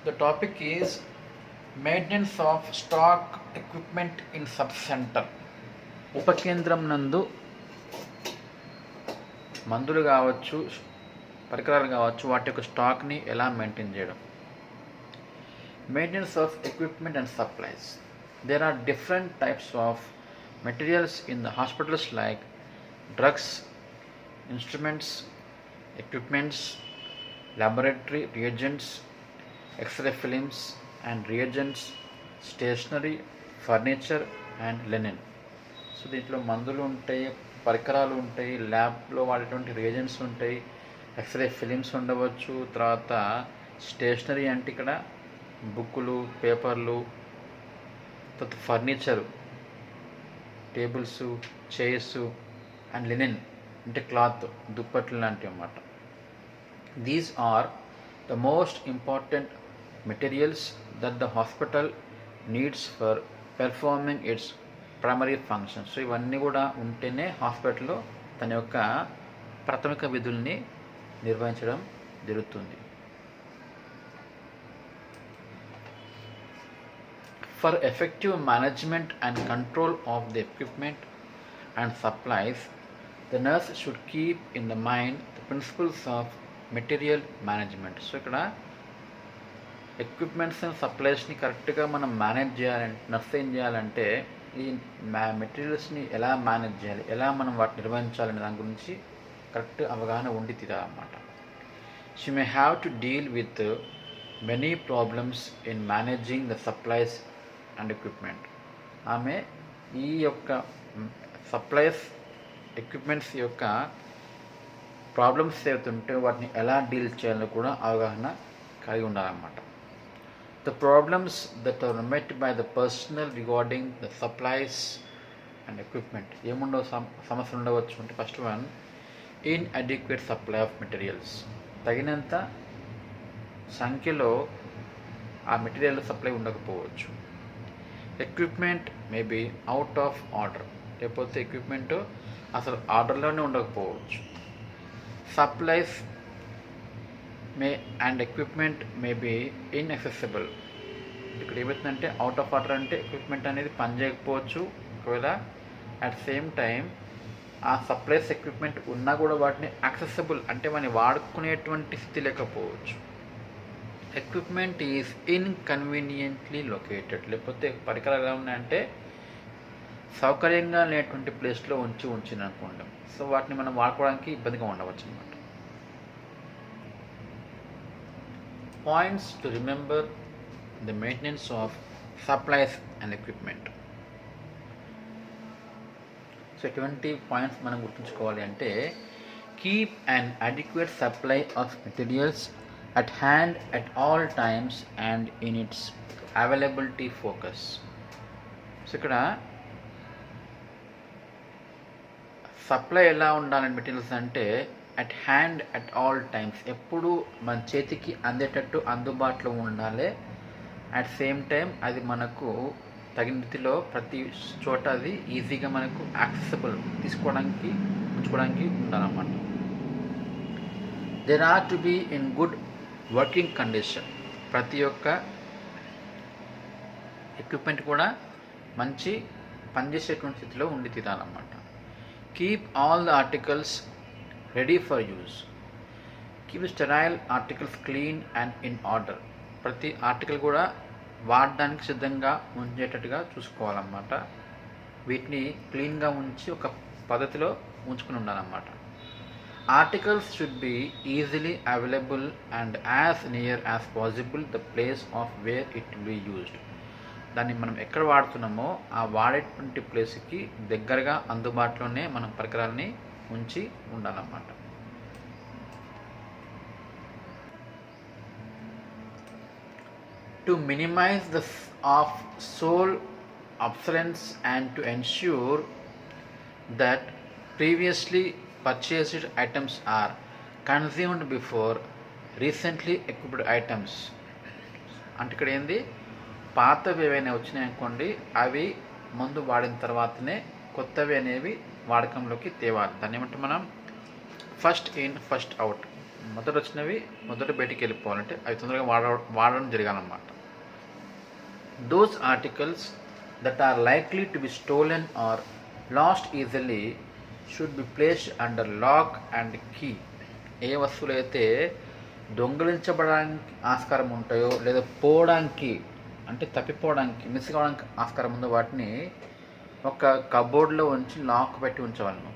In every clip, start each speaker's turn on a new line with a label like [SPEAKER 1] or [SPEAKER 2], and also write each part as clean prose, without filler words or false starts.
[SPEAKER 1] The topic is maintenance of stock equipment in subcenter. ఉపకేంద్రం నందు మందులు కావచ్చు, పరికరాలు కావచ్చు, వాటి యొక్క స్టాక్ని ఎలా మెయింటైన్ చేయడం. Maintenance of equipment and supplies. There are different types of materials in the hospitals like drugs, instruments, equipments, laboratory reagents, X-ray films and reagents, stationery, furniture and linen. So దీంట్లో మందులు ఉంటాయి, పరికరాలు ఉంటాయి, ల్యాబ్లో వాడేటువంటి రియేజెంట్స్ ఉంటాయి, x ray films ఉండవచ్చు, తర్వాత స్టేషనరీ అంటే ఇక్కడ బుక్కులు, పేపర్లు, తర్వాత furniture, tables, chairs and linen అంటే క్లాత్, దుప్పట్లు లాంటివి అన్నమాట. These are the most important materials that the hospital needs for performing its primary functions. So ఇవన్నీ కూడా ఉంటేనే హాస్పిటల్లో తన యొక్క ప్రాథమిక విధుల్ని నిర్వహించడం జరుగుతుంది. For effective management and control of the equipment and supplies, the nurse should keep in the mind the principles of material management. So ఇక్కడ ఎక్విప్మెంట్స్ అండ్ సప్లైస్ని కరెక్ట్గా మనం మేనేజ్ చేయాలంటే, నర్స్ ఏం చేయాలంటే ఈ మెటీరియల్స్ని ఎలా మేనేజ్ చేయాలి, ఎలా మనం వాటిని నిర్వహించాలనే దాని గురించి కరెక్ట్ అవగాహన ఉండి తీరాలన్నమాట. She may have to deal with many problems in managing the supplies and equipment. ఆమె ఈ యొక్క సప్లైస్, ఎక్విప్మెంట్స్ యొక్క ప్రాబ్లమ్స్ ఏవైతుంటే వాటిని ఎలా డీల్ చేయాలో కూడా అవగాహన కలిగి ఉండాలన్నమాట. The problems that are met by the personnel regarding the supplies and equipment. ఏముండవు సమస్యలు ఉండవచ్చు అంటే, first one, inadequate supply of materials. తగినంత సంఖ్యలో ఆ మెటీరియల్ సప్లై ఉండకపోవచ్చు. Equipment may be out of order, లేకపోతే ఎక్విప్మెంట్ అసలు ఆర్డర్లోనే ఉండకపోవచ్చు. Supplies may and equipment may be inaccessible. ఇక్కడ ఏమవుతుందంటే అవుట్ ఆఫ్ ఆర్డర్ అంటే ఎక్విప్మెంట్ అనేది పనిచేయకపోవచ్చు, ఒకవేళ అట్ సేమ్ టైం ఆ సప్లైస్ ఎక్విప్మెంట్ ఉన్నా కూడా వాటిని యాక్సెసిబుల్ అంటే మనం వాడుకునేటువంటి స్థితి లేకపోవచ్చు. ఎక్విప్మెంట్ ఈజ్ ఇన్కన్వీనియంట్లీ లొకేటెడ్, లేకపోతే పరికరాలు ఎలా ఉన్నాయంటే సౌకర్యంగా లేనటువంటి ప్లేస్లో ఉంచింది అనుకుంటాం. సో వాటిని మనం వాడుకోవడానికి ఇబ్బందిగా ఉండవచ్చు అన్నమాట. Points to remember the maintenance of supplies and equipment. So ఎటువంటి పాయింట్స్ మనం గుర్తుంచుకోవాలి అంటే, keep an adequate supply of materials at hand at all times and in its availability focus. So ఇక్కడ సప్లై ఎలా ఉండాలని మెటీరియల్స్ అంటే at hand at all times, ఎప్పుడు మన చేతికి అందేటట్టు అందుబాటులో ఉండాలి. అట్ సేమ్ టైం అది మనకు తగిన రీతిలో ప్రతి చోట అది ఈజీగా మనకు యాక్సెసిబుల్ తీసుకోవడానికి, ఉంచుకోవడానికి ఉండాలన్నమాట. There are to be in good working condition. ప్రతి ఒక్క ఎక్విప్మెంట్ కూడా మంచి పనిచేసేటువంటి స్థితిలో ఉండి తీరాలన్నమాట. Keep all the articles ready for use. Keep sterile articles clean and in order. ప్రతి ఆర్టికల్ కూడా వాడడానికి సిద్ధంగా ఉంచేటట్టుగా చూసుకోవాలన్నమాట. వీటిని క్లీన్గా ఉంచి ఒక పద్ధతిలో ఉంచుకుని ఉండాలన్నమాట. Articles should be easily available and as near as possible the place of where it will be used. దాన్ని మనం ఎక్కడ వాడుతున్నామో ఆ వాడేటువంటి ప్లేస్కి దగ్గరగా అందుబాటులోనే మనం పరికరాలని ఉంచి ఉండాలన్నమాట. To minimize the of sole obsolescence and to ensure that previously purchased items are consumed before recently equipped items. అంటే ఇక్కడ ఏంది, పాతవి ఏవైనా వచ్చినాయి అనుకోండి, అవి ముందు వాడిన తర్వాతనే కొత్తవి అనేవి వాడకంలోకి తేవాలి. దాన్ని ఏమంటే మనం ఫస్ట్ ఇన్ ఫస్ట్ అవుట్ మొదట వచ్చినవి మొదట బయటికి వెళ్ళిపోవాలంటే అవి తొందరగా వాడడం జరగాలన్నమాట. Those articles that are likely to be stolen or lost easily should be placed under lock and key. ఏ వస్తువులు అయితే దొంగిలించబడడానికి ఆస్కారం ఉంటాయో లేదా పోవడానికి అంటే తప్పిపోవడానికి మిస్ కావడానికి ఆస్కారం ఉందో వాటిని ఒక కబోర్డ్లో ఉంచి లాక్ పెట్టి ఉంచవలను.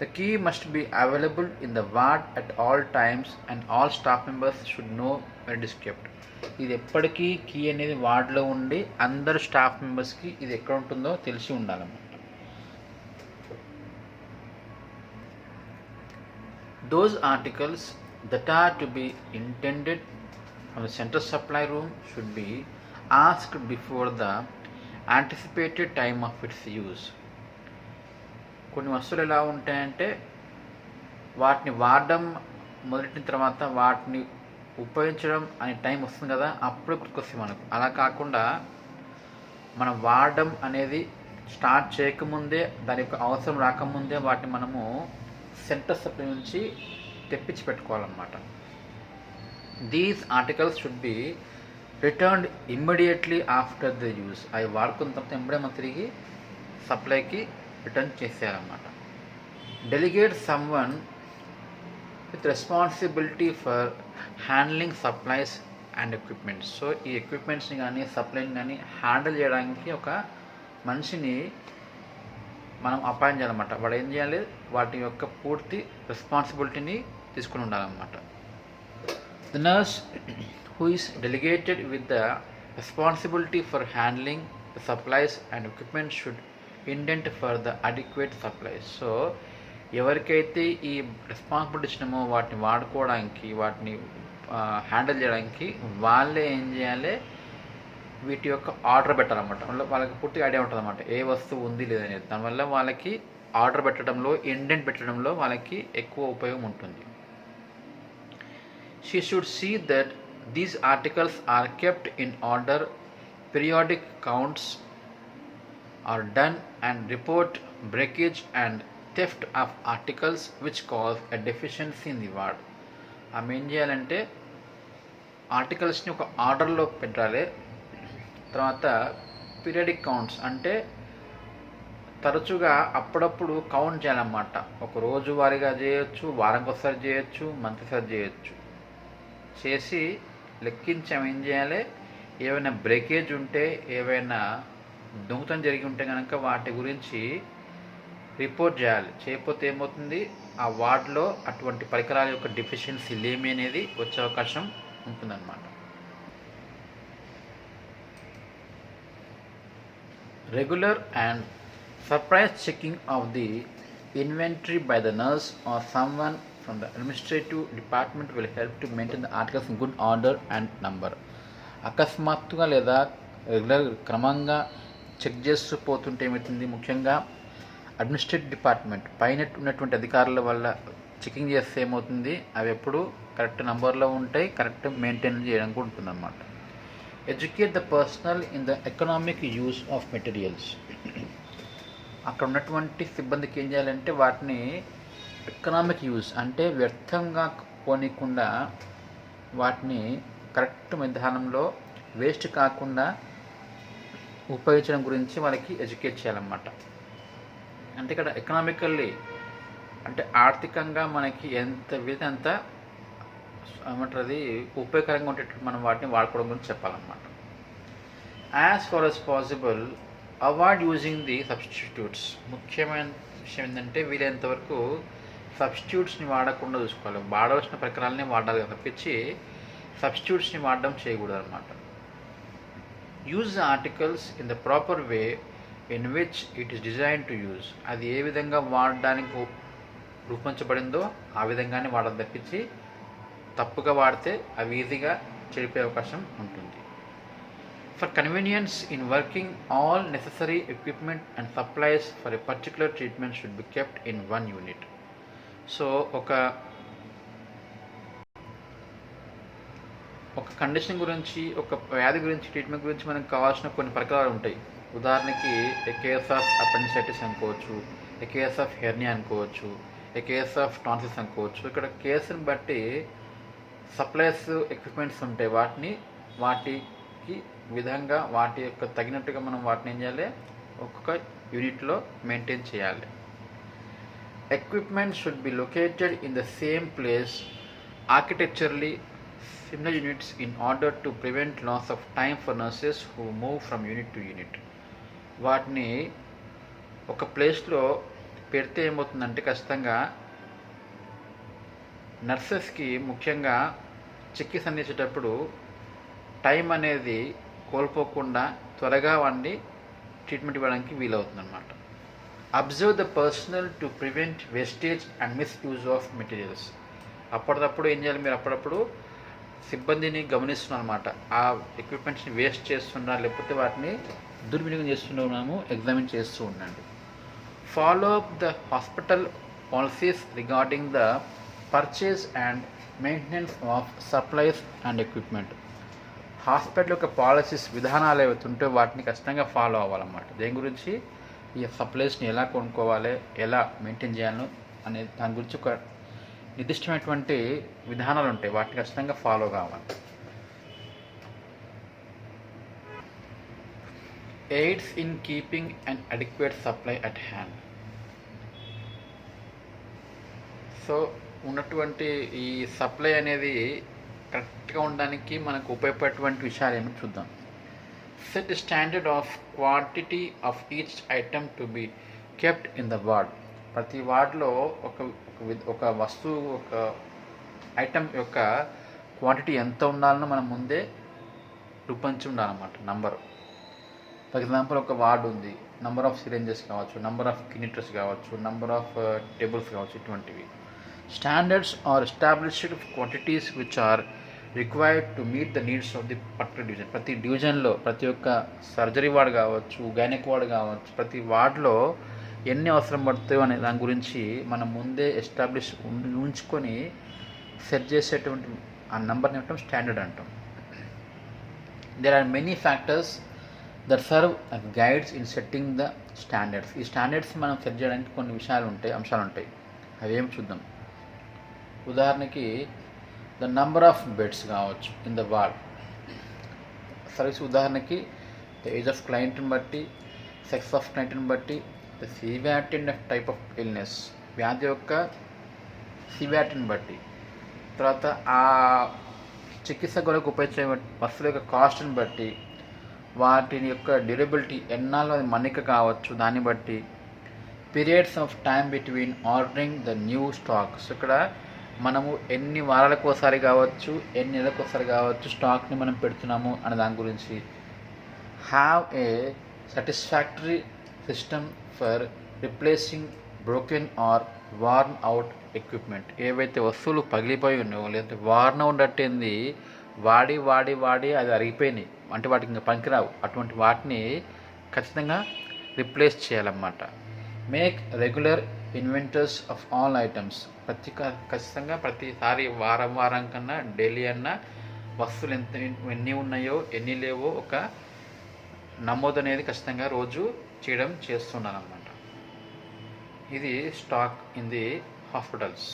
[SPEAKER 1] The key must be available in the ward at all times and all staff members should know where it is kept. ఇది ఎప్పటికీ కీ అనేది వార్డ్లో ఉండి అందరు స్టాఫ్ మెంబర్స్కి ఇది ఎక్కడ ఉంటుందో తెలిసి ఉండాలన్నమాట. Those articles that are to be intended from the central supply room should be asked before the anticipated time of its use. కొన్ని వస్తువులు ఎలా ఉంటాయంటే వాటిని వాడడం మొదలెట్టిన తర్వాత వాటిని ఉపయోగించడం అనే టైం వస్తుంది కదా, అప్పుడే గుర్తుకొస్తుంది మనకు. అలా కాకుండా మనం వాడడం అనేది స్టార్ట్ చేయకముందే, దాని యొక్క అవసరం రాకముందే వాటిని మనము సెంటర్ సప్లై నుంచి తెప్పించి పెట్టుకోవాలన్నమాట. These articles should be returned immediately after the use. అవి వాడుకున్న తర్వాత ఎంబడే మనం తిరిగి సప్లైకి రిటర్న్ చేసేయాలన్నమాట. Delegate someone with responsibility for handling supplies and equipments. So ఈ ఎక్విప్మెంట్స్ని కానీ సప్లైని కానీ హ్యాండిల్ చేయడానికి ఒక మనిషిని మనం అపాయింట్ చేయాలన్నమాట. వాడు ఏం చేయాలి, వాటి యొక్క పూర్తి రెస్పాన్సిబిలిటీని తీసుకుని ఉండాలన్నమాట. The nurse who is delegated with the responsibility for handling the supplies and equipments should indent for the adequate supplies. So ఎవరికైతే ఈ రెస్పాన్సిబిలిటీ ఇచ్చినామో వాటిని వాడుకోవడానికి, వాటిని హ్యాండిల్ చేయడానికి వాళ్ళే ఏం చేయాలి, వీటి యొక్క ఆర్డర్ పెట్టాలన్నమాట. వాళ్ళకి పూర్తిగా ఐడియా ఉంటుంది అన్నమాట ఏ వస్తువు ఉంది లేదనేది. దానివల్ల వాళ్ళకి ఆర్డర్ పెట్టడంలో, ఇండెంట్ పెట్టడంలో వాళ్ళకి ఎక్కువ ఉపయోగం ఉంటుంది. She should see that these articles are kept in order, periodic counts are done and report breakage and theft of articles which cause a deficiency in the ward. ఆమె ఏం చేయాలంటే ఆర్టికల్స్ని ఒక ఆర్డర్లో పెట్టాలి. తర్వాత పీరియడిక్ కౌంట్స్ అంటే తరచుగా అప్పుడప్పుడు కౌంట్ చేయాలన్నమాట. ఒక రోజువారీగా చేయొచ్చు, వారానికి ఒకసారి చేయొచ్చు, మంత్ ఒకసారి చేయొచ్చు. చేసి లెక్కించి ఆమె ఏం చేయాలి, ఏవైనా బ్రేకేజ్ ఉంటే, ఏవైనా దొంగతనం జరిగి ఉంటే కనుక వాటి గురించి రిపోర్ట్ చేయాలి. చేయకపోతే ఏమవుతుంది, ఆ వార్డులో అటువంటి పరికరాల యొక్క డెఫిషియన్సీ లేమి అనేది వచ్చే అవకాశం ఉంటుందన్నమాట. Regular and surprise checking of the inventory by the nurse are someone from the administrative department will help to maintain the articles in good order and number. అకస్మాత్తుగా లేదా రెగ్యులర్ క్రమంగా చెక్ చేస్తూ పోతుంటే ఏమవుతుంది, ముఖ్యంగా అడ్మినిస్ట్రేటివ్ డిపార్ట్మెంట్ పైన ఉన్నటువంటి అధికారుల వల్ల చెకింగ్ చేస్తే ఏమవుతుంది, అవి ఎప్పుడు కరెక్ట్ నెంబర్లో ఉంటాయి, కరెక్ట్ మెయింటైన్ చేయడానికి ఉంటుందన్నమాట. Educate the personal in the economic use of materials. అక్కడ ఉన్నటువంటి సిబ్బందికి ఏం చేయాలంటే వాటిని ఎకనామిక్ యూజ్ అంటే వ్యర్థంగా పోనీయకుండా వాటిని కరెక్ట్ విధానంలో వేస్ట్ కాకుండా ఉపయోగించడం గురించి వాళ్ళకి ఎడ్యుకేట్ చేయాలన్నమాట. అంటే ఇక్కడ ఎకనామికల్లీ అంటే ఆర్థికంగా మనకి ఎంత వీలైతే అంత ఏమంటారు అది ఉపయోగకరంగా ఉండేటట్టు మనం వాటిని వాడుకోవడం గురించి చెప్పాలన్నమాట. As far as possible avoid using the substitutes. ముఖ్యమైన విషయం ఏంటంటే వీలైనంత వరకు సబ్స్టిట్యూట్స్ని వాడకుండా చూసుకోవాలి. వాడవలసిన పరికరాలని వాడాలి తప్పించి సబ్స్టిట్యూట్స్ని వాడడం చేయకూడదు అనమాట. Use the articles in the proper way in which it is design to use. అది ఏ విధంగా వాడడానికి రూపొందించబడిందో ఆ విధంగానే వాడాలి తప్పించి తప్పుగా వాడితే అవి ఈజీగా చెడిపోయే అవకాశం ఉంటుంది. For convenience in working all necessary equipment and supplies for a particular treatment should be kept in one unit. So ఒక కండిషన్ గురించి, ఒక వ్యాధి గురించి, ట్రీట్మెంట్ గురించి మనకు కావాల్సిన కొన్ని పరికరాలు ఉంటాయి. ఉదాహరణకి ఏ కేస్ ఆఫ్ అపెండిసైటిస్ అనుకోవచ్చు, ఏ కేస్ ఆఫ్ హెర్నియా అనుకోవచ్చు, ఏ కేస్ ఆఫ్ టాన్సిల్స్ అనుకోవచ్చు. ఇక్కడ కేసుని బట్టి సప్లైస్ ఎక్విప్మెంట్స్ ఉంటాయి, వాటికి విధంగా వాటి యొక్క తగినట్టుగా మనం వాటిని ఏం చేయాలి, ఒక్కొక్క యూనిట్లో మెయింటైన్ చేయాలి. Equipment should be located in the same place architecturally similar units in order to prevent loss of time for nurses who move from unit to unit. వాటిని ఒక ప్లేస్లో పెడితే ఏమవుతుందంటే ఖచ్చితంగా నర్సెస్కి ముఖ్యంగా చికిత్స అందించేటప్పుడు టైం అనేది కోల్పోకుండా త్వరగా వాడిని ట్రీట్మెంట్ ఇవ్వడానికి వీలవుతుందన్నమాట. Observe the personnel to prevent wastage and misuse of materials. అప్పటికప్పుడు ఏం చేయాలి, మీరు అప్పుడప్పుడు సిబ్బందిని గమనిస్తున్నాం అనమాట. ఆ ఎక్విప్మెంట్స్ని వేస్ట్ చేస్తున్నా లేకపోతే వాటిని దుర్వినియోగం చేస్తున్నాము ఎగ్జామిన్ చేస్తూ ఉండండి. Follow up the hospital policies regarding the purchase and maintenance of supplies and equipment. Hospital యొక్క పాలసీస్ విధానాలు ఏవైతే ఉంటే వాటిని ఖచ్చితంగా ఫాలో అవ్వాలన్నమాట. దేని గురించి, ఈ సప్లైస్ని ఎలా కొనుక్కోవాలి, ఎలా మెయింటైన్ చేయాలో అనే దాని గురించి ఒక నిర్దిష్టమైనటువంటి విధానాలు ఉంటాయి, వాటిని ఖచ్చితంగా ఫాలో కావాలి. AIDS in keeping and adequate supply at hand. So ఉన్నటువంటి ఈ సప్లై అనేది కరెక్ట్గా ఉండడానికి మనకు ఉపయోగపడేటువంటి విషయాలు ఏమిటి చూద్దాం. Set standard of quantity of each item to be kept in the ward. ప్రతి వార్డులో ఒక వస్తువు, ఒక ఐటమ్ యొక్క క్వాంటిటీ ఎంత ఉండాలనో మనం ముందే రూపొందించి ఉండాలన్నమాట. నంబరు, ఫర్ ఎగ్జాంపుల్ ఒక వార్డు ఉంది, నంబర్ ఆఫ్ సిరింజెస్ కావచ్చు, నంబర్ ఆఫ్ కినిటర్స్ కావచ్చు, నంబర్ ఆఫ్ టేబుల్స్ కావచ్చు, ఇటువంటివి. Standards are established quantities which are required to meet the needs of the particular division. ప్రతి డివిజన్లో, ప్రతి ఒక్క సర్జరీ వార్డ్ కావచ్చు, గైనక్ వార్డ్ కావచ్చు, ప్రతి వార్డులో ఎన్ని అవసరం పడుతాయో అనే దాని గురించి మనం ముందే ఎస్టాబ్లిష్ ఉంచుకొని సెట్ చేసేటువంటి ఆ నెంబర్ని ఏమంటాం, స్టాండర్డ్ అంటాం. There are many factors that serve as guides in setting the standards. ఈ స్టాండర్డ్స్ మనం సెట్ చేయడానికి కొన్ని అంశాలు ఉంటాయి. అవి ఏమి చూద్దాం. ఉదాహరణకి ద నంబర్ ఆఫ్ బెడ్స్ కావచ్చు ఇన్ ద వార్డ్. సర్వీస్ ఉదాహరణకి ద ఏజ్ ఆఫ్ క్లయింట్ని బట్టి, సెక్స్ ఆఫ్ క్లయింట్ని బట్టి, the severity of type of illness, వ్యాధి యొక్క సివియారిటీని బట్టి, తర్వాత ఆ చికిత్స కొరకు ఉపయోగించే వస్తువుల యొక్క కాస్ట్ని బట్టి, వాటిని యొక్క డ్యూరబిలిటీ ఎన్నాళ్ళు అది మన్నిక కావచ్చు దాన్ని బట్టి, periods of time between ordering the new stocks. ఇక్కడ మనము ఎన్ని వారాలకు ఒకసారి కావచ్చు, ఎన్ని నెలలకు ఒకసారి కావచ్చు స్టాక్ని మనం పెడుతున్నాము అనే దాని గురించి. Have a satisfactory system for replacing broken or worn out equipment. ఏవైతే వస్తువులు పగిలిపోయి ఉన్నాయో లేదంటే వార్న్ ఉండట్టింది, వాడి వాడి వాడి అది అరిగిపోయినాయి అంటే వాటికి ఇంకా పనికిరావు, అటువంటి వాటిని ఖచ్చితంగా రిప్లేస్ చేయాలన్నమాట. Make regular inventors of all items. ఖచ్చితంగా ప్రతిసారి వారం కన్నా డైలీ అన్నా వస్తువులు ఎన్ని ఉన్నాయో ఎన్ని లేవో ఒక నమోదు అనేది ఖచ్చితంగా రోజు చేస్తున్నాను అన్నమాట. ఇది స్టాక్ ఇన్ ది హాస్పిటల్స్.